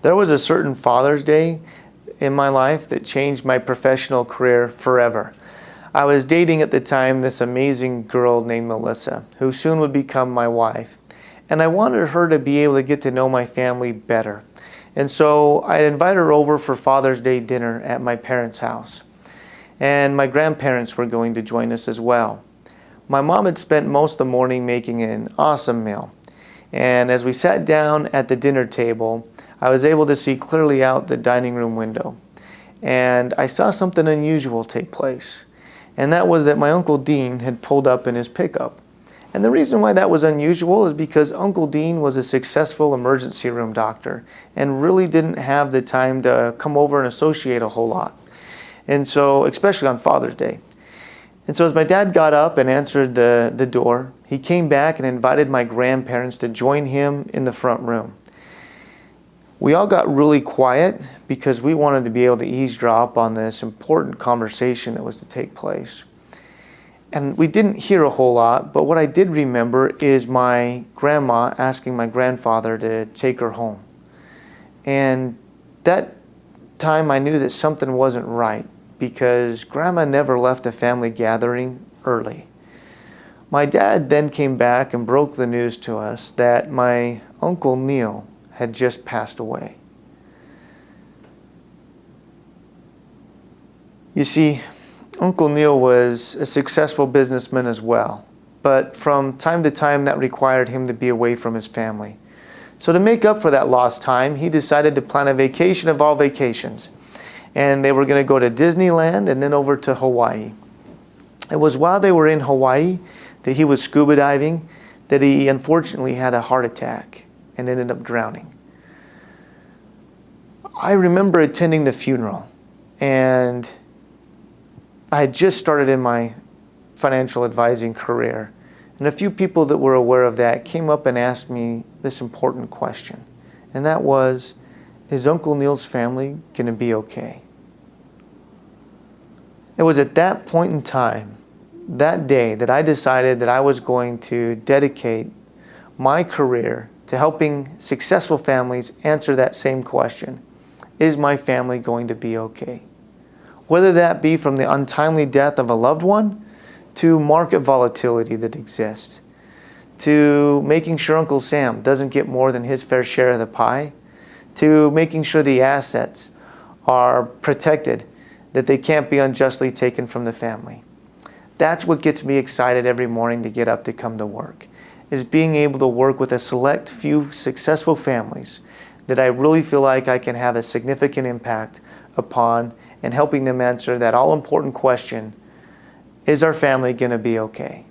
There was a certain Father's Day in my life that changed my professional career forever. I was dating at the time this amazing girl named Melissa, who soon would become my wife. And I wanted her to be able to get to know my family better. And so I invited her over for Father's Day dinner at my parents' house. And my grandparents were going to join us as well. My mom had spent most of the morning making an awesome meal. And as we sat down at the dinner table, I was able to see clearly out the dining room window. And I saw something unusual take place. And that was that my Uncle Dean had pulled up in his pickup. And the reason why that was unusual is because Uncle Dean was a successful emergency room doctor and really didn't have the time to come over and associate a whole lot. And so, especially on Father's Day. And so as my dad got up and answered the door, he came back and invited my grandparents to join him in the front room. We all got really quiet because we wanted to be able to eavesdrop on this important conversation that was to take place. And we didn't hear a whole lot, but what I did remember is my grandma asking my grandfather to take her home. And that time I knew that something wasn't right because Grandma never left a family gathering early. My dad then came back and broke the news to us that my Uncle Neil had just passed away. You see, Uncle Neil was a successful businessman as well, but from time to time that required him to be away from his family. So to make up for that lost time, he decided to plan a vacation of all vacations. And they were going to go to Disneyland and then over to Hawaii. It was while they were in Hawaii that he was scuba diving that he unfortunately had a heart attack and ended up drowning. I remember attending the funeral, and I had just started in my financial advising career, and a few people that were aware of that came up and asked me this important question, and that was, is Uncle Neil's family going to be okay? It was at that point in time, that day, that I decided that I was going to dedicate my career to helping successful families answer that same question. Is my family going to be okay? Whether that be from the untimely death of a loved one, to market volatility that exists, to making sure Uncle Sam doesn't get more than his fair share of the pie, to making sure the assets are protected, that they can't be unjustly taken from the family. That's what gets me excited every morning to get up to come to work, is being able to work with a select few successful families that I really feel like I can have a significant impact upon and helping them answer that all-important question, is our family going to be okay?